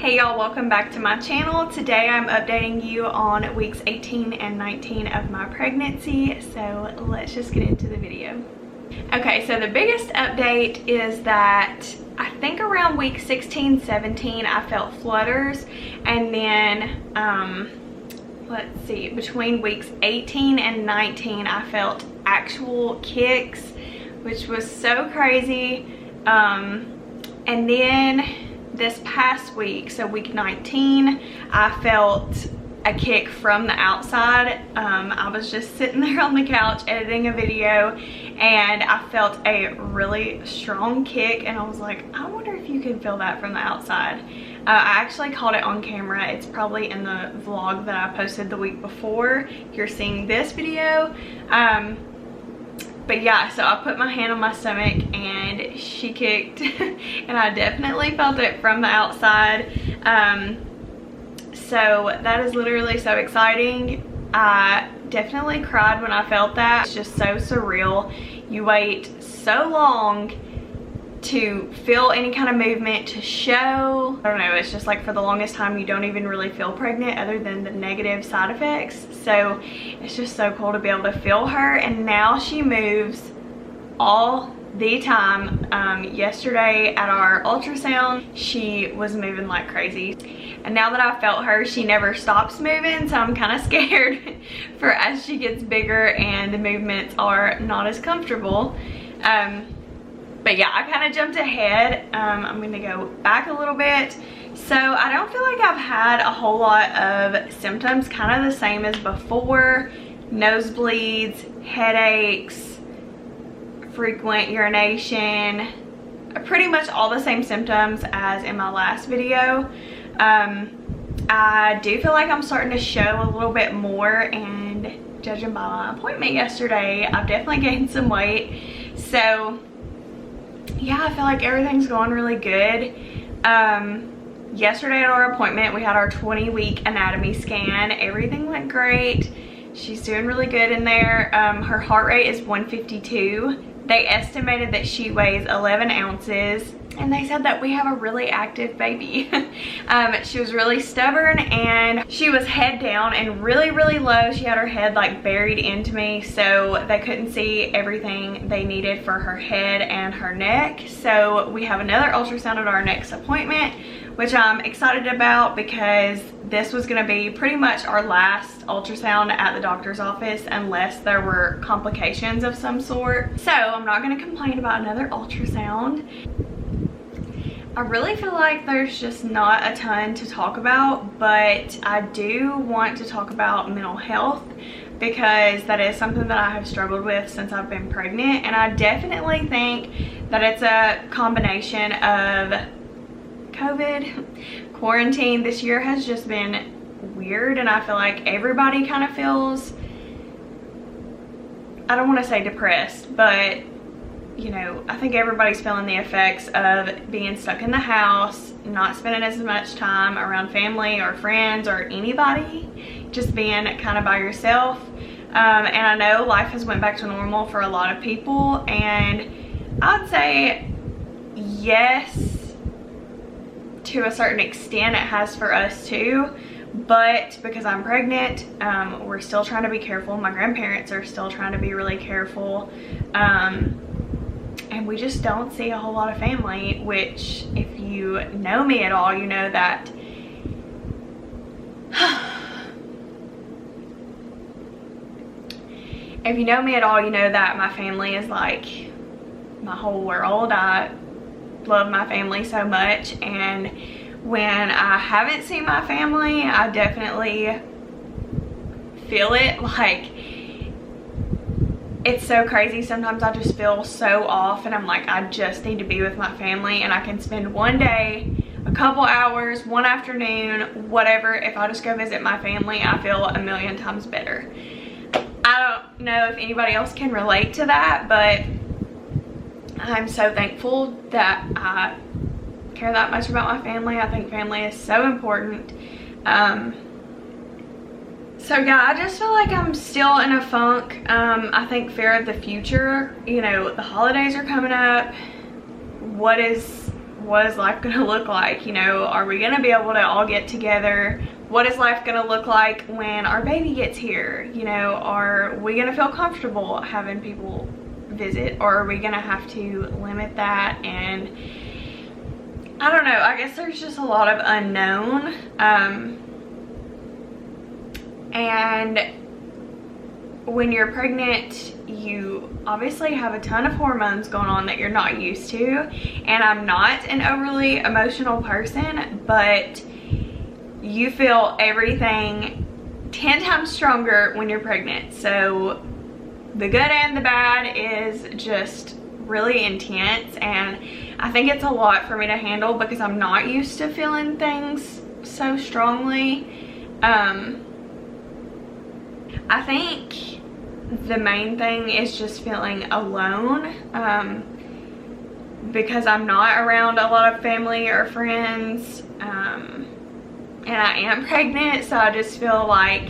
Hey y'all, welcome back to my channel. Today I'm updating you on weeks 18 and 19 of my pregnancy, so let's just get into the video. Okay, so the biggest update is that I think around week 16, 17 I felt flutters, and then let's see, between weeks 18 and 19 I felt actual kicks, which was so crazy. And then this past week, so week 19, I felt a kick from the outside. I was just sitting there on the couch editing a video and I felt a really strong kick, and I was like, I wonder if you can feel that from the outside. I actually caught it on camera. It's probably in the vlog that I posted the week before you're seeing this video. But yeah, so I put my hand on my stomach and she kicked and I definitely felt it from the outside. So that is literally so exciting. I definitely cried when I felt that. It's just so surreal. You wait so long to feel any kind of movement, to show. I don't know, it's just like for the longest time you don't even really feel pregnant other than the negative side effects. So it's just so cool to be able to feel her, and now she moves all the time. Yesterday at our ultrasound she was moving like crazy, and now that I felt her she never stops moving, so I'm kind of scared for as she gets bigger and the movements are not as comfortable. But yeah, I kind of jumped ahead. I'm gonna go back a little bit. So I don't feel like I've had a whole lot of symptoms, kind of the same as before. Nosebleeds, headaches, frequent urination, pretty much all the same symptoms as in my last video. I do feel like I'm starting to show a little bit more, and judging by my appointment yesterday, I've definitely gained some weight. So yeah, I feel like everything's going really good. Yesterday at our appointment we had our 20-week anatomy scan. Everything went great. She's doing really good in there. Her heart rate is 152. They estimated that she weighs 11 ounces, and they said that we have a really active baby. She was really stubborn and she was head down and really low. She had her head like buried into me, so they couldn't see everything they needed for her head and her neck. So we have another ultrasound at our next appointment, which I'm excited about because this was going to be pretty much our last ultrasound at the doctor's office unless there were complications of some sort. So I'm not going to complain about another ultrasound. I really feel like there's just not a ton to talk about, but I do want to talk about mental health because that is something that I have struggled with since I've been pregnant, and I definitely think that it's a combination of COVID, quarantine. This year has just been weird, and I feel like everybody kind of feels, I don't want to say depressed, but you know, I think everybody's feeling the effects of being stuck in the house, not spending as much time around family or friends or anybody, just being kind of by yourself. And I know life has went back to normal for a lot of people, and I'd say yes, to a certain extent it has for us too. But because I'm pregnant, we're still trying to be careful. My grandparents are still trying to be really careful. And we just don't see a whole lot of family, which if you know me at all, you know that if you know me at all, you know that my family is like my whole world. I love my family so much, and when I haven't seen my family, I definitely feel it. Like, it's so crazy. Sometimes I just feel so off and I'm like, I just need to be with my family, and I can spend one day, a couple hours, one afternoon, whatever. If I just go visit my family, I feel a million times better. I don't know if anybody else can relate to that, but I'm so thankful that I care that much about my family. I think family is so important. So yeah, I just feel like I'm still in a funk. I think fear of the future. You know, the holidays are coming up. What is what is life gonna look like? You know, are we gonna be able to all get together? What is life gonna look like when our baby gets here? You know, are we gonna feel comfortable having people visit, or are we gonna have to limit that? And I don't know, I guess there's just a lot of unknown. And when you're pregnant, you obviously have a ton of hormones going on that you're not used to. And I'm not an overly emotional person, but you feel everything 10 times stronger when you're pregnant. So the good and the bad is just really intense, and I think it's a lot for me to handle because I'm not used to feeling things so strongly. I think the main thing is just feeling alone, because I'm not around a lot of family or friends, and I am pregnant, so I just feel like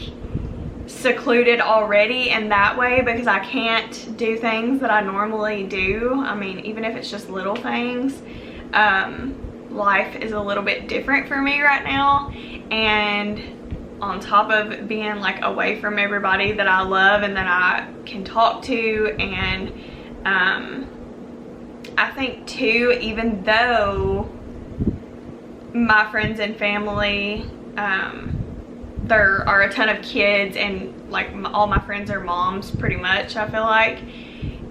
secluded already in that way because I can't do things that I normally do. I mean, even if it's just little things, life is a little bit different for me right now. And on top of being like away from everybody that I love and that I can talk to, and I think too, even though my friends and family, there are a ton of kids, and like all my friends are moms pretty much, I feel like,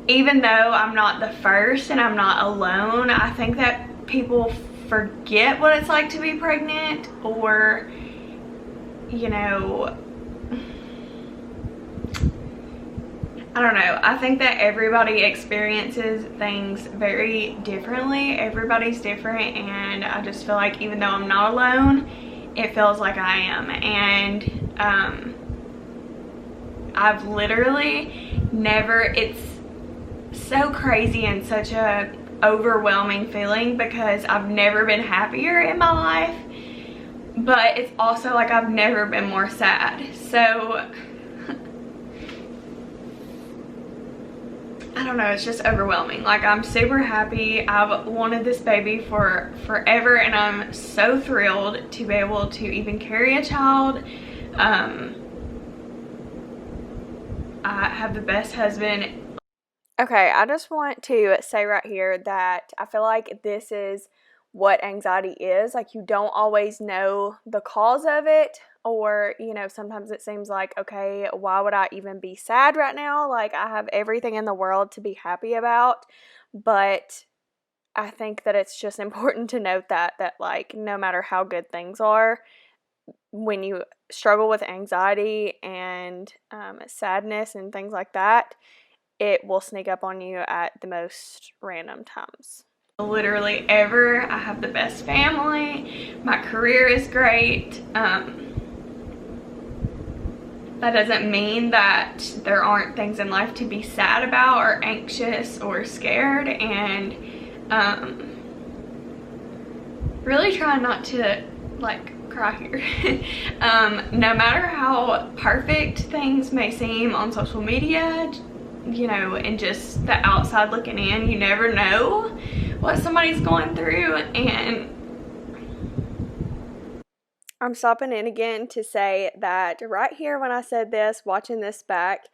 even though I'm not the first and I'm not alone, I think that people forget what it's like to be pregnant, or, you know, I don't know. I think that everybody experiences things very differently. Everybody's different, and I just feel like even though I'm not alone, it feels like I am. And I've literally never, it's so crazy and such a overwhelming feeling because I've never been happier in my life, but it's also like I've never been more sad. So I don't know, it's just overwhelming. Like, I'm super happy. I've wanted this baby for forever, and I'm so thrilled to be able to even carry a child. I have the best husband. Okay, I just want to say right here that I feel like this is what anxiety is. Like, you don't always know the cause of it, or, you know, sometimes it seems like, okay, why would I even be sad right now? Like, I have everything in the world to be happy about. But I think that it's just important to note that like, no matter how good things are, when you struggle with anxiety and sadness and things like that, it will sneak up on you at the most random times. Literally ever. I have the best family. My career is great. That doesn't mean that there aren't things in life to be sad about or anxious or scared, and really try not to like cry here. No matter how perfect things may seem on social media, you know, and just the outside looking in, you never know what somebody's going through. And I'm stopping in again to say that right here when I said this, watching this back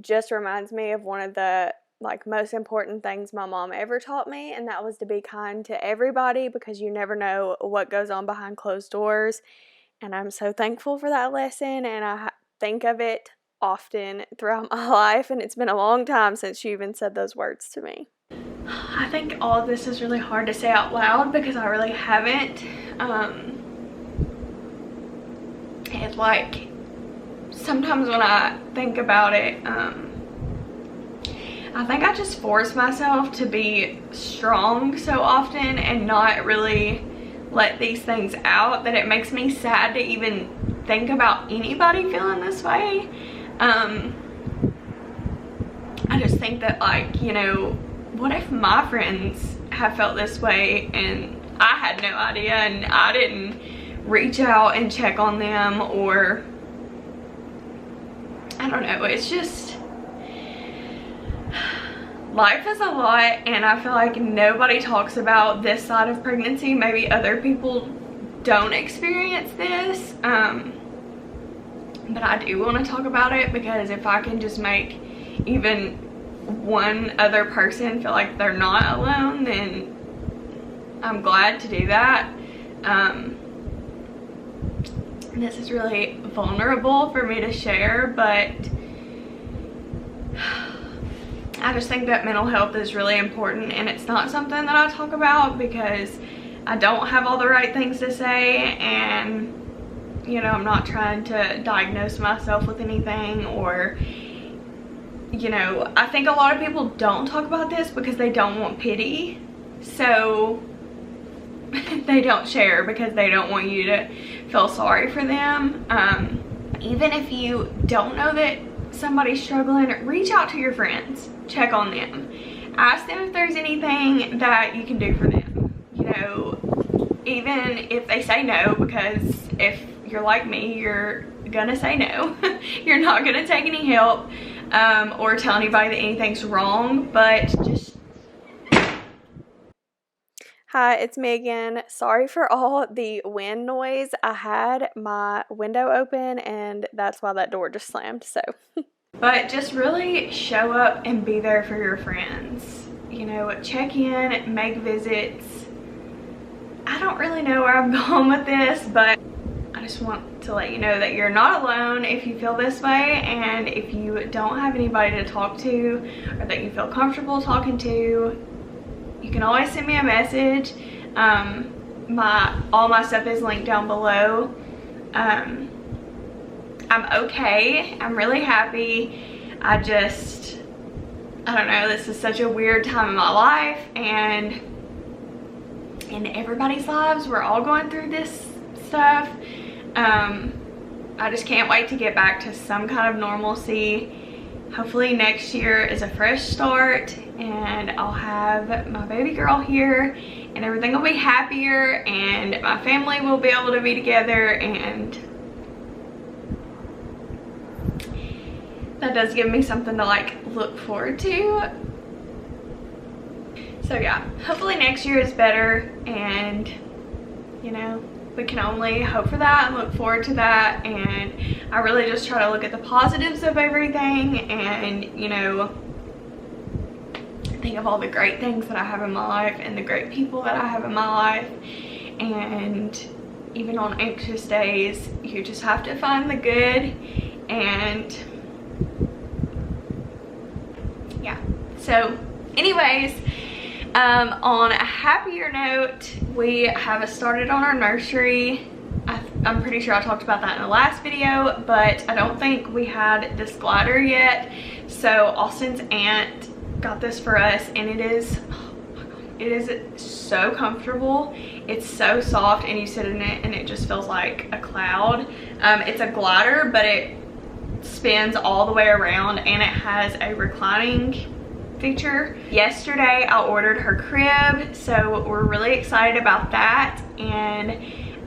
just reminds me of one of the like most important things my mom ever taught me, and that was to be kind to everybody because you never know what goes on behind closed doors. And I'm so thankful for that lesson, and I think of it often throughout my life, and it's been a long time since she even said those words to me. I think all of this is really hard to say out loud because I really haven't. It's like sometimes when I think about it, I think I just force myself to be strong so often and not really let these things out, that it makes me sad to even think about anybody feeling this way. I just think that, like, you know, what if my friends have felt this way and I had no idea and I didn't reach out and check on them, or I don't know, it's just life is a lot, and I feel like nobody talks about this side of pregnancy. Maybe other people don't experience this, but I do want to talk about it, because if I can just make even one other person feel like they're not alone, then I'm glad to do that. This is really vulnerable for me to share, but I just think that mental health is really important, and it's not something that I talk about because I don't have all the right things to say, and you know, I'm not trying to diagnose myself with anything, or you know, I think a lot of people don't talk about this because they don't want pity, so they don't share because they don't want you to feel sorry for them. Even if you don't know that somebody's struggling, reach out to your friends, check on them, ask them if there's anything that you can do for them, you know, even if they say no, because if you're like me, you're gonna say no. You're not gonna take any help or tell anybody that anything's wrong, but just... Hi, it's me again. Sorry for all the wind noise. I had my window open and that's why that door just slammed, so. But just really show up and be there for your friends. You know, check in, make visits. I don't really know where I'm going with this, but I just want to let you know that you're not alone if you feel this way, and if you don't have anybody to talk to or that you feel comfortable talking to, you can always send me a message. All my stuff is linked down below. I'm okay. I'm really happy. I don't know, this is such a weird time in my life, and in everybody's lives, we're all going through this stuff. I just can't wait to get back to some kind of normalcy. Hopefully next year is a fresh start, and I'll have my baby girl here, and everything will be happier, and my family will be able to be together, and that does give me something to like look forward to. So yeah, hopefully next year is better, and you know, we can only hope for that and look forward to that. And I really just try to look at the positives of everything, and you know, think of all the great things that I have in my life and the great people that I have in my life. And even on anxious days, you just have to find the good. And yeah, so anyways, on a happier note, we have started on our nursery. I'm pretty sure I talked about that in the last video, but I don't think we had this glider yet. So Austin's aunt got this for us, and it is, oh my God, it is so comfortable. It's so soft, and you sit in it and it just feels like a cloud. It's a glider, but it spins all the way around, and it has a reclining feature. Yesterday I ordered her crib, so we're really excited about that, and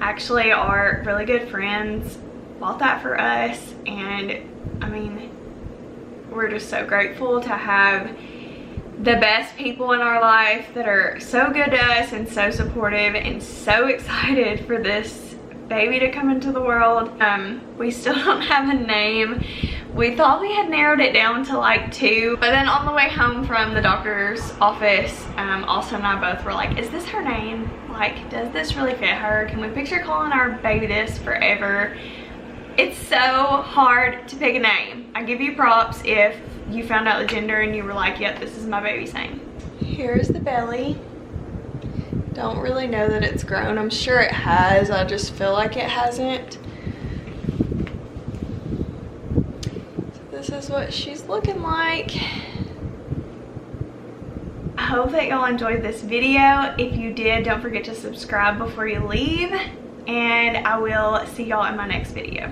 actually our really good friends bought that for us, and I mean, we're just so grateful to have the best people in our life that are so good to us and so supportive and so excited for this baby to come into the world. We still don't have a name. We thought we had narrowed it down to like 2, but then on the way home from the doctor's office, Austin and I both were like, is this her name? Like, does this really fit her? Can we picture calling our baby this forever? It's so hard to pick a name. I give you props if you found out the gender and you were like, yep, this is my baby's name. Here's the belly. Don't really know that it's grown. I'm sure it has. I just feel like it hasn't. This is what she's looking like. I hope that y'all enjoyed this video. If you did, don't forget to subscribe before you leave, and I will see y'all in my next video.